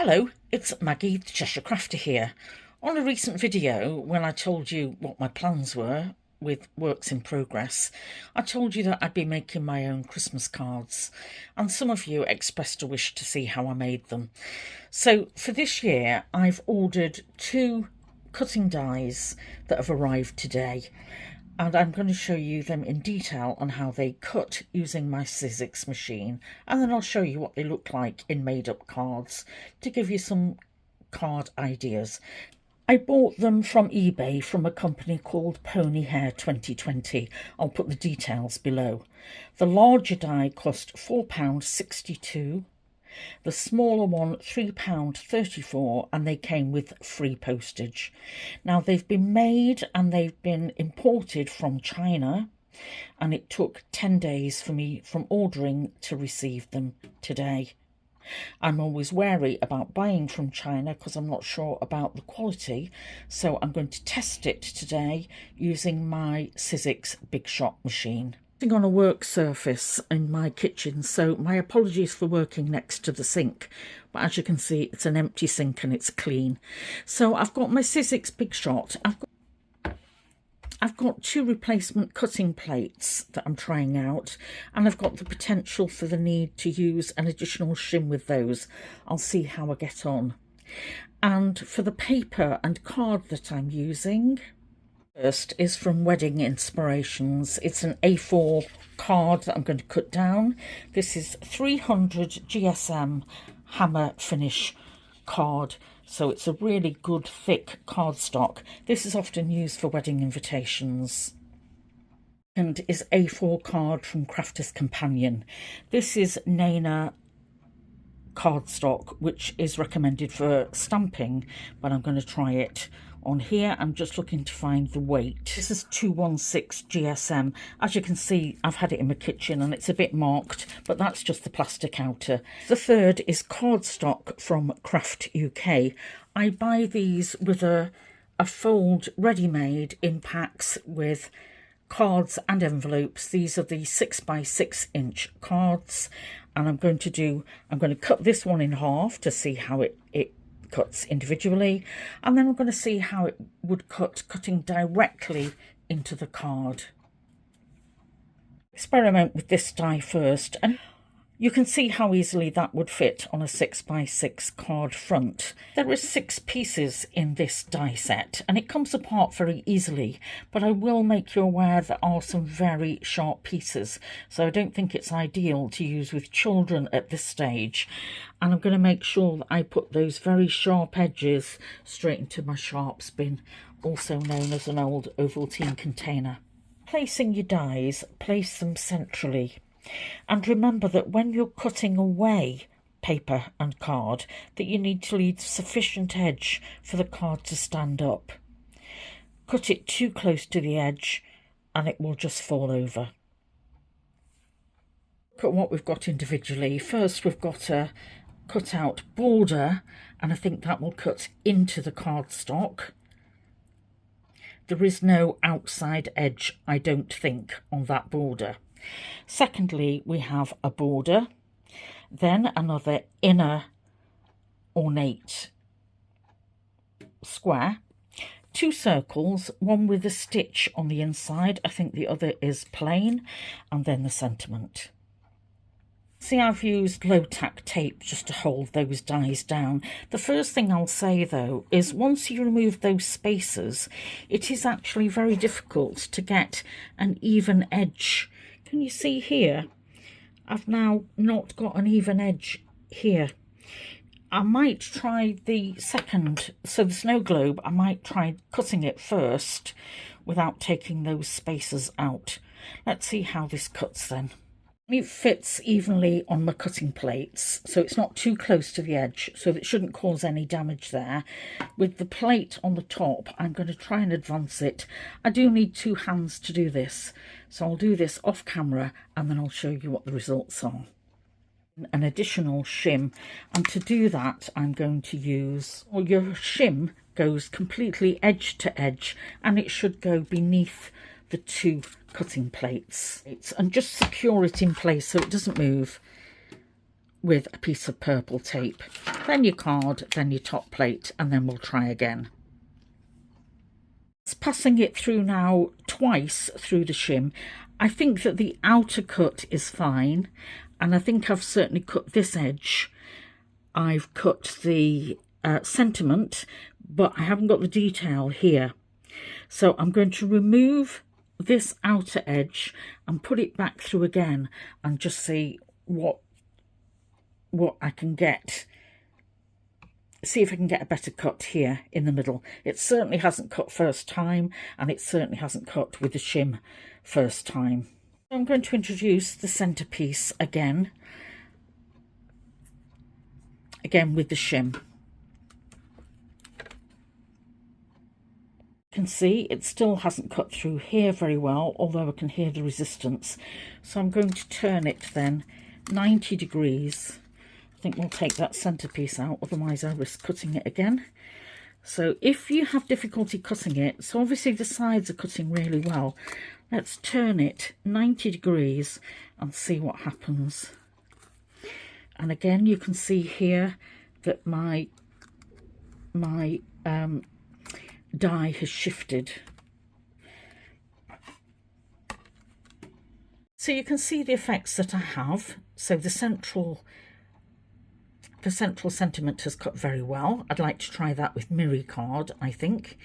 Hello, it's Maggie the Cheshire Crafter here. On a recent video, when I told you what my plans were with works in progress, I told you that I'd be making my own Christmas cards, and some of you expressed a wish to see how I made them. So for this year, I've ordered 2 cutting dies that have arrived today, and I'm going to show you them in detail on how they cut using my Sizzix machine, and then I'll show you what they look like in made-up cards to give you some card ideas. I bought them from eBay from a company called Pony Hair 2020. I'll put the details below. The larger die cost £4.62. The smaller one £3.34, and they came with free postage. Now they've been made and they've been imported from China, and it took 10 days for me from ordering to receive them today. I'm always wary about buying from China because I'm not sure about the quality, so I'm going to test it today using my Sizzix Big Shot machine. On a work surface in my kitchen, so my apologies for working next to the sink, but as you can see it's an empty sink and it's clean. So I've got my Sizzix Big Shot. I've got 2 replacement cutting plates that I'm trying out, and I've got the potential for the need to use an additional shim with those. I'll see how I get on. And for the paper and card that I'm using, first is from Wedding Inspirations. It's an A4 card that I'm going to cut down. This is 300 GSM hammer finish card, so it's a really good thick cardstock. This is often used for wedding invitations. And is A4 card from Crafter's Companion. This is Nana cardstock, which is recommended for stamping, but I'm going to try it on here. I'm just looking to find the weight. This is 216 GSM. As you can see, I've had it in my kitchen and it's a bit marked, but that's just the plastic outer. The third is cardstock from Craft UK. I buy these with a fold ready-made in packs with cards and envelopes. These are the 6x6 inch cards, and I'm going to cut this one in half to see how it cuts individually, and then I'm going to see how it would cutting directly into the card. Experiment with this die first, and you can see how easily that would fit on a 6x6 card front. There are 6 pieces in this die set and it comes apart very easily, but I will make you aware there are some very sharp pieces, so I don't think it's ideal to use with children at this stage. And I'm going to make sure that I put those very sharp edges straight into my sharps bin, also known as an old Ovaltine container. Placing your dies, place them centrally. And remember that when you're cutting away paper and card, that you need to leave sufficient edge for the card to stand up. Cut it too close to the edge and it will just fall over. Look at what we've got individually. First we've got a cut out border, and I think that will cut into the cardstock. There is no outside edge, I don't think, on that border. Secondly, we have a border, then another inner ornate square, 2 circles, one with a stitch on the inside, I think the other is plain, and then the sentiment. See, I've used low-tack tape just to hold those dies down. The first thing I'll say, though, is once you remove those spaces, it is actually very difficult to get an even edge. Can you see here? I've now not got an even edge here. I might try the second, so the snow globe, I might try cutting it first without taking those spaces out. Let's see how this cuts then. It fits evenly on my cutting plates, so it's not too close to the edge, so it shouldn't cause any damage there. With the plate on the top, I'm going to try and advance it. I do need 2 hands to do this, so I'll do this off camera and then I'll show you what the results are. An additional shim, and to do that I'm going to use, well, your shim goes completely edge to edge and it should go beneath the 2 cutting plates, and just secure it in place so it doesn't move. with a piece of purple tape, then your card, then your top plate, and then we'll try again. It's passing it through now twice through the shim. I think that the outer cut is fine, and I think I've certainly cut this edge. I've cut the sentiment, but I haven't got the detail here. So I'm going to remove this outer edge and put it back through again and just see what I can get. See if I can get a better cut here in the middle. It certainly hasn't cut first time, and it certainly hasn't cut with the shim first time. I'm going to introduce the centerpiece again with the shim. You can see it still hasn't cut through here very well, although I can hear the resistance. So I'm going to turn it then 90 degrees. I think we'll take that centerpiece out, otherwise I risk cutting it again. So if you have difficulty cutting it, so obviously the sides are cutting really well, let's turn it 90 degrees and see what happens. And again, you can see here that my die has shifted. So you can see the effects that I have. So the central sentiment has cut very well. I'd like to try that with Miri card, I think.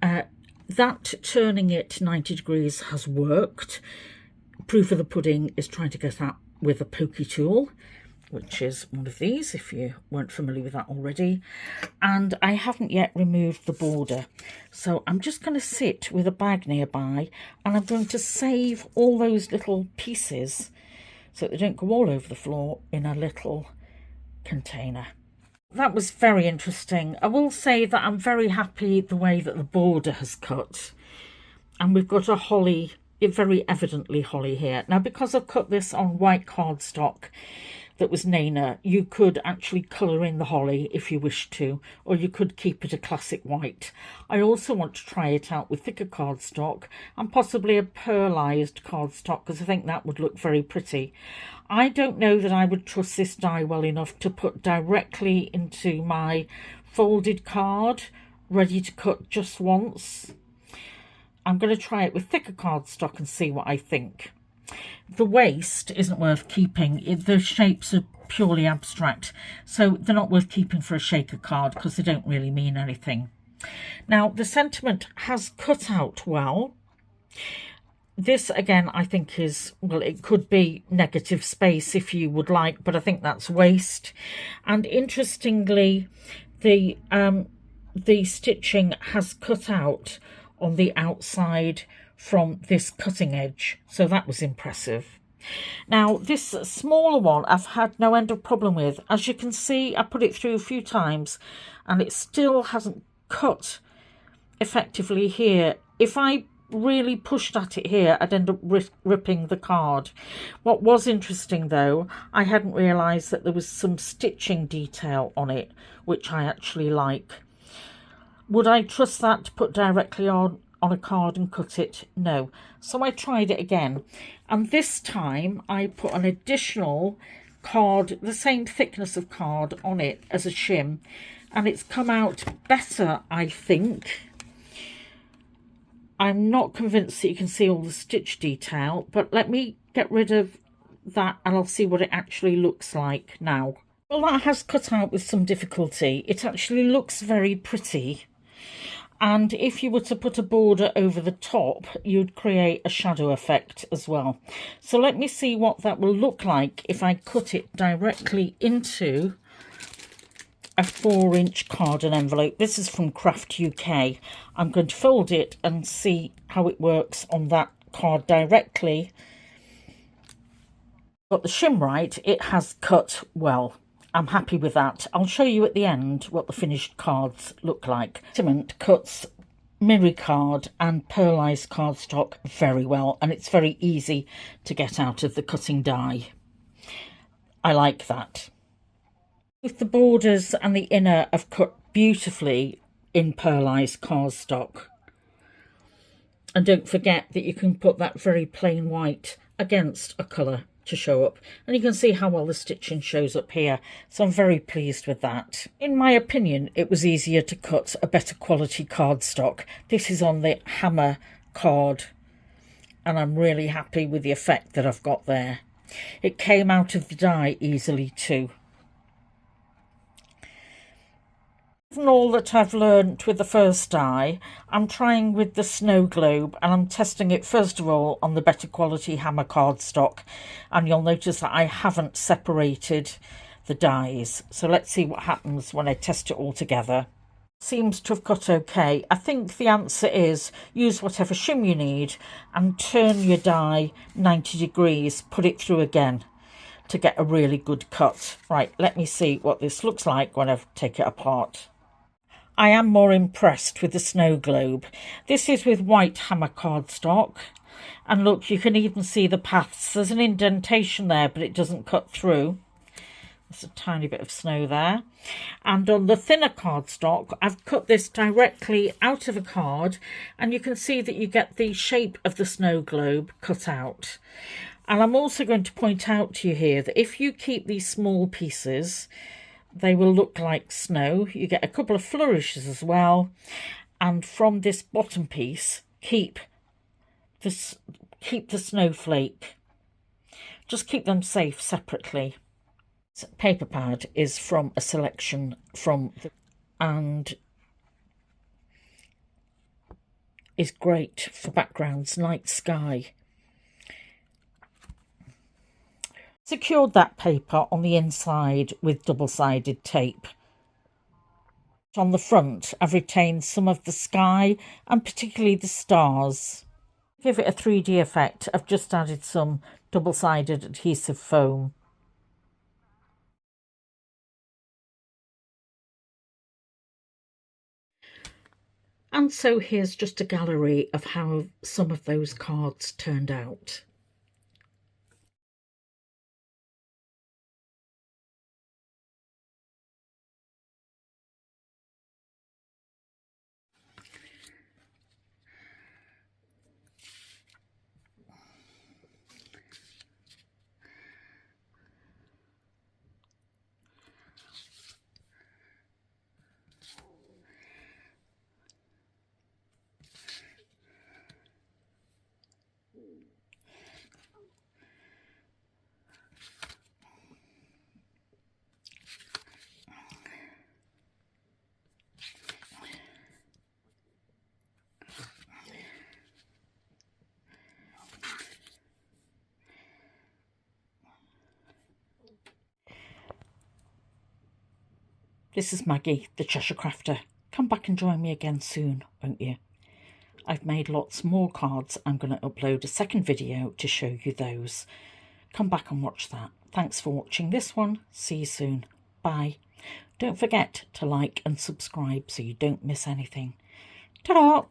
That turning it 90 degrees has worked. Proof of the pudding is trying to get that with a pokey tool, which is one of these, if you weren't familiar with that already. And I haven't yet removed the border. So I'm just going to sit with a bag nearby, and I'm going to save all those little pieces so that they don't go all over the floor in a little container. That was very interesting. I will say that I'm very happy the way that the border has cut. And we've got a holly, very evidently holly here. Now, because I've cut this on white cardstock that was Nana, you could actually colour in the holly if you wish to, or you could keep it a classic white. I also want to try it out with thicker cardstock and possibly a pearlised cardstock, because I think that would look very pretty. I don't know that I would trust this die well enough to put directly into my folded card, ready to cut just once. I'm going to try it with thicker cardstock and see what I think. The waist isn't worth keeping. The shapes are purely abstract, so they're not worth keeping for a shaker card because they don't really mean anything. Now, the sentiment has cut out well. This, again, I think is, well, it could be negative space if you would like, but I think that's waste. And interestingly, the stitching has cut out on the outside from this cutting edge, so that was impressive. Now, this smaller one I've had no end of problem with. As you can see, I put it through a few times and it still hasn't cut effectively here. If I really pushed at it here, I'd end up ripping the card. What was interesting though, I hadn't realised that there was some stitching detail on it, which I actually like. Would I trust that to put directly on a card and cut it? No. So I tried it again, and this time I put an additional card, the same thickness of card, on it as a shim, and it's come out better, I think. I'm not convinced that you can see all the stitch detail, but let me get rid of that and I'll see what it actually looks like now. Well, that has cut out with some difficulty. It actually looks very pretty. And if you were to put a border over the top, you'd create a shadow effect as well. So let me see what that will look like if I cut it directly into a 4-inch cardon envelope. This is from Craft UK. I'm going to fold it and see how it works on that card directly. Got the shim right, it has cut well. I'm happy with that. I'll show you at the end what the finished cards look like. Cement cuts Miri card and pearlised cardstock very well, and it's very easy to get out of the cutting die. I like that. Both the borders and the inner have cut beautifully in pearlised cardstock. And don't forget that you can put that very plain white against a colour to show up, and you can see how well the stitching shows up here, so I'm very pleased with that. In my opinion, it was easier to cut a better quality cardstock. This is on the hammer card, and I'm really happy with the effect that I've got there. It came out of the die easily too. From all that I've learnt with the first die, I'm trying with the snow globe, and I'm testing it first of all on the better quality hammer cardstock, and you'll notice that I haven't separated the dies. So let's see what happens when I test it all together. Seems to have cut okay. I think the answer is use whatever shim you need and turn your die 90 degrees, put it through again to get a really good cut. Right, let me see what this looks like when I take it apart. I am more impressed with the snow globe. This is with white hammer cardstock, and look, you can even see the paths. There's an indentation there, but it doesn't cut through. There's a tiny bit of snow there. And on the thinner cardstock, I've cut this directly out of a card, and you can see that you get the shape of the snow globe cut out. And I'm also going to point out to you here that if you keep these small pieces, they will look like snow. You get a couple of flourishes as well. And from this bottom piece, keep the snowflake. Just keep them safe separately. This paper pad is from a selection and is great for backgrounds, night sky. Secured that paper on the inside with double-sided tape. On the front, I've retained some of the sky and particularly the stars. To give it a 3D effect, I've just added some double-sided adhesive foam. And so here's just a gallery of how some of those cards turned out. This is Maggie, the Cheshire Crafter. Come back and join me again soon, won't you? I've made lots more cards. I'm going to upload a second video to show you those. Come back and watch that. Thanks for watching this one. See you soon. Bye. Don't forget to like and subscribe so you don't miss anything. Ta-da!